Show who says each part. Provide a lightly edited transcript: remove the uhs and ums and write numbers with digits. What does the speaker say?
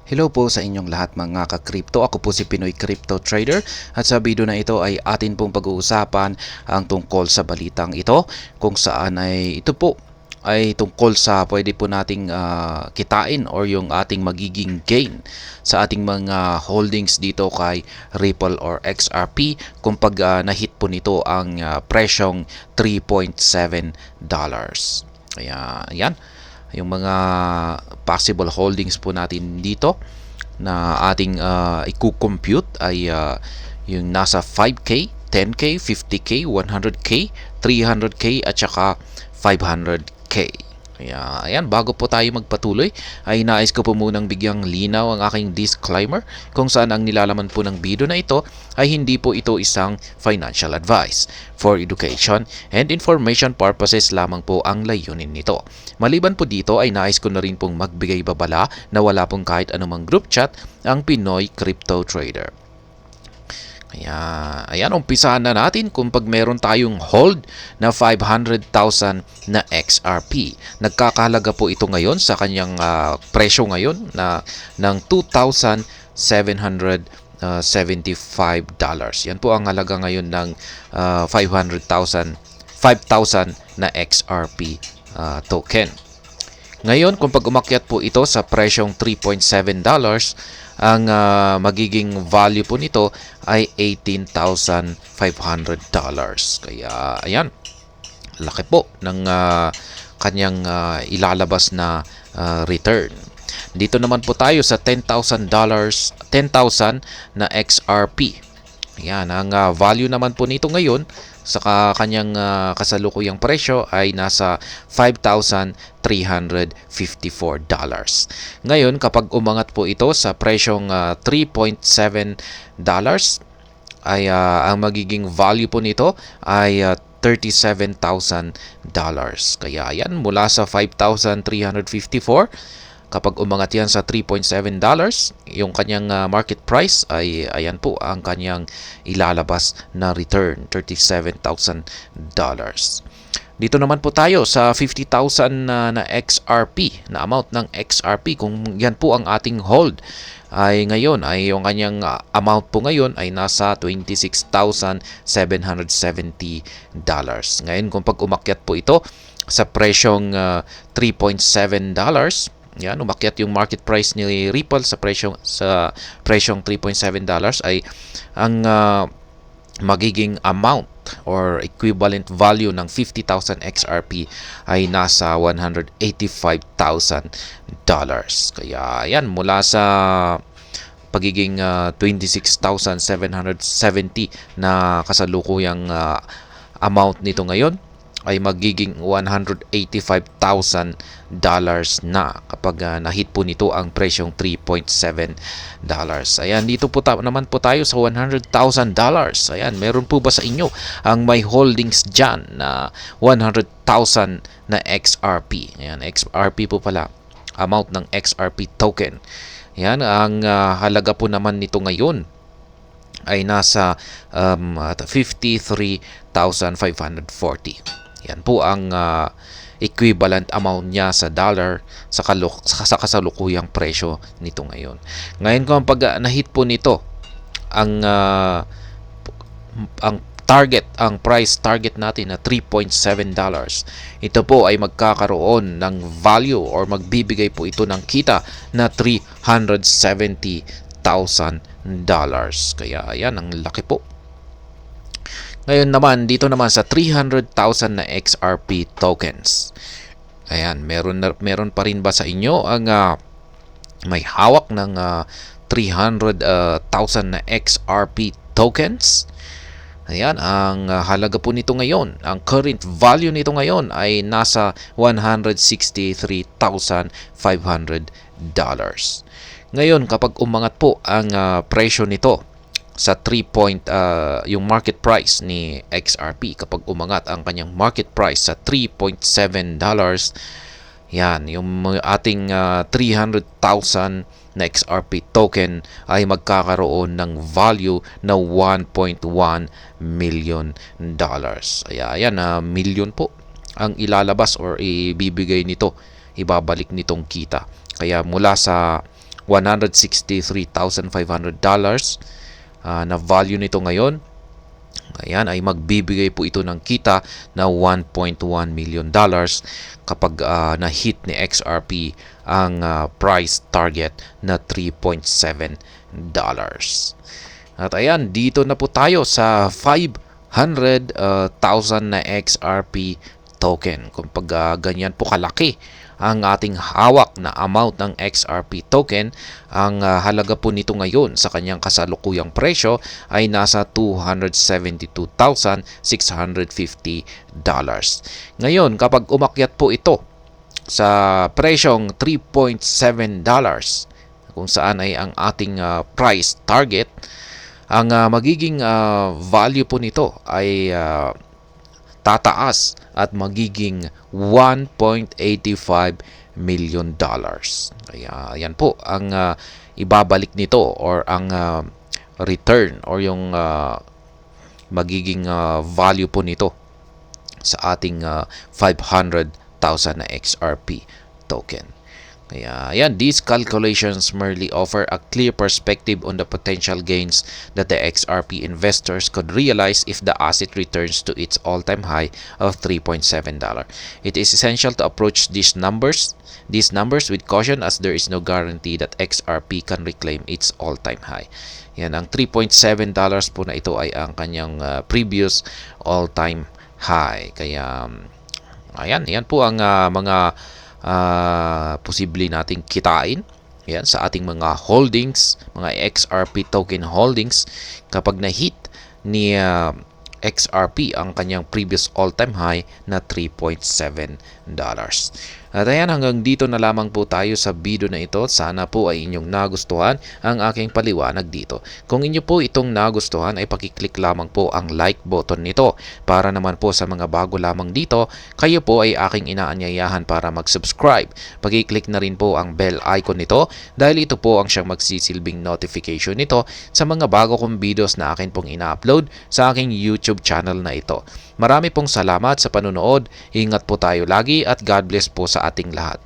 Speaker 1: Hello po sa inyong lahat mga ka-crypto. Ako po si Pinoy Crypto Trader at sa video na ito ay atin pong pag-uusapan ang tungkol sa balitang ito kung saan ay ito po ay tungkol sa pwede po nating kitain or yung ating magiging gain sa ating mga holdings dito kay Ripple or XRP kung pag na-hit po nito ang presyong $3.7. Kaya yan yung mga possible holdings po natin dito na ating i-compute ay yung nasa 5K, 10K, 50K, 100K, 300K at saka 500K. Kaya ayan, bago po tayo magpatuloy ay nais ko po munang bigyang linaw ang aking disclaimer kung saan ang nilalaman po ng video na ito ay hindi po ito isang financial advice. For education and information purposes lamang po ang layunin nito. Maliban po dito ay nais ko na rin pong magbigay babala na wala pong kahit anumang group chat ang Pinoy Crypto Trader. Kaya, ayan, umpisahan na natin kung pag meron tayong hold na 500,000 na XRP. Nagkakahalaga po ito ngayon sa kanyang presyo ngayon na ng $2,775. Yan po ang halaga ngayon ng 5,000 na XRP token. Ngayon, kung pag umakyat po ito sa presyong $3.7, ang magiging value po nito ay $18,500. Kaya, ayan, laki po ng kanyang ilalabas na return. Dito naman po tayo sa $10,000 na XRP. Ayan, ang value naman po nito ngayon sa kanyang kasalukuyang presyo ay nasa $5,354. Ngayon, kapag umangat po ito sa presyong $3.7 ay ang magiging value po nito ay $37,000. Kaya yan, mula sa $5,354, kapag umangat yan sa $3.7, yung kanyang market price ay ayan po ang kanyang ilalabas na return, $37,000. Dito naman po tayo sa 50,000 na XRP, na amount ng XRP. Kung yan po ang ating hold ay ngayon, ay yung kanyang amount po ngayon ay nasa $26,770. Ngayon, kung pag umakyat po ito sa presyong $3.7, yan, umakyat yung market price ni Ripple sa presyong $3.7 ay ang magiging amount or equivalent value ng 50,000 XRP ay nasa $185,000. Kaya yan, mula sa pagiging 26,770 na kasalukuyang amount nito ngayon ay magiging $185,000 na kapag na-hit po nito ang presyong $3.7. Ayan, dito po naman po tayo sa $100,000. Ayan, meron po ba sa inyo ang may holdings dyan na 100,000 na XRP? Ayan, XRP po pala, amount ng XRP token. Ayan, ang halaga po naman nito ngayon ay nasa 53,540. Yan po ang equivalent amount niya sa dollar sa kasalukuyang presyo nito ngayon. Ngayon kung pag na-hit po nito ang ang price target natin na $3.7, ito po ay magkakaroon ng value or magbibigay po ito ng kita na $370,000. Kaya ayan, ang laki po. Ngayon naman, dito naman sa 300,000 na XRP tokens. Ayan, meron pa rin ba sa inyo ang may hawak ng 300,000 na XRP tokens? Ayan, ang halaga po nito ngayon, ang current value nito ngayon ay nasa $163,500. Ngayon, kapag umangat po ang presyo nito sa yung market price ni XRP, kapag umangat ang kanyang market price sa $3.7, yan, yung ating 300,000 na XRP token ay magkakaroon ng value na $1.1 million. Ayan, million po ang ilalabas or ibibigay nito, ibabalik nitong kita. Kaya mula sa $163,500 na value nito ngayon. Ayan, ay magbibigay po ito ng kita na $1.1 million kapag na-hit ni XRP ang price target na $3.7. At ayan, dito na po tayo sa 500,000 na XRP token. Kung ganyan po kalaki ang ating hawak na amount ng XRP token, ang halaga po nito ngayon sa kanyang kasalukuyang presyo ay nasa $272,650. Ngayon, kapag umakyat po ito sa presyong $3.7, kung saan ay ang ating price target, ang magiging value po nito ay tataas at magiging $1.85 million. Kaya yan po ang ibabalik nito, or ang return, or yung magiging value po nito sa ating 500,000 na XRP token. Kaya yan, these calculations merely offer a clear perspective on the potential gains that the XRP investors could realize if the asset returns to its all-time high of $3.7. It is essential to approach these numbers with caution, as there is no guarantee that XRP can reclaim its all-time high. Yan, ang $3.7 po na ito ay ang kanyang previous all-time high. Kaya ayan, yan po ang mga posible nating kitain yan sa ating mga holdings, mga XRP token holdings, kapag na-hit ni XRP ang kanyang previous all-time high na $3.7. At ayan, hanggang dito na lamang po tayo sa video na ito. Sana po ay inyong nagustuhan ang aking paliwanag dito. Kung inyo po itong nagustuhan, ay pakiclick lamang po ang like button nito. Para naman po sa mga bago lamang dito, kayo po ay aking inaanyayahan para mag-subscribe. Pakiclick na rin po ang bell icon nito, dahil ito po ang siyang magsisilbing notification nito sa mga bago kong videos na akin pong ina-upload sa aking YouTube channel na ito. Marami pong salamat sa panunood. Ingat po tayo lagi, at God bless po sa ating lahat.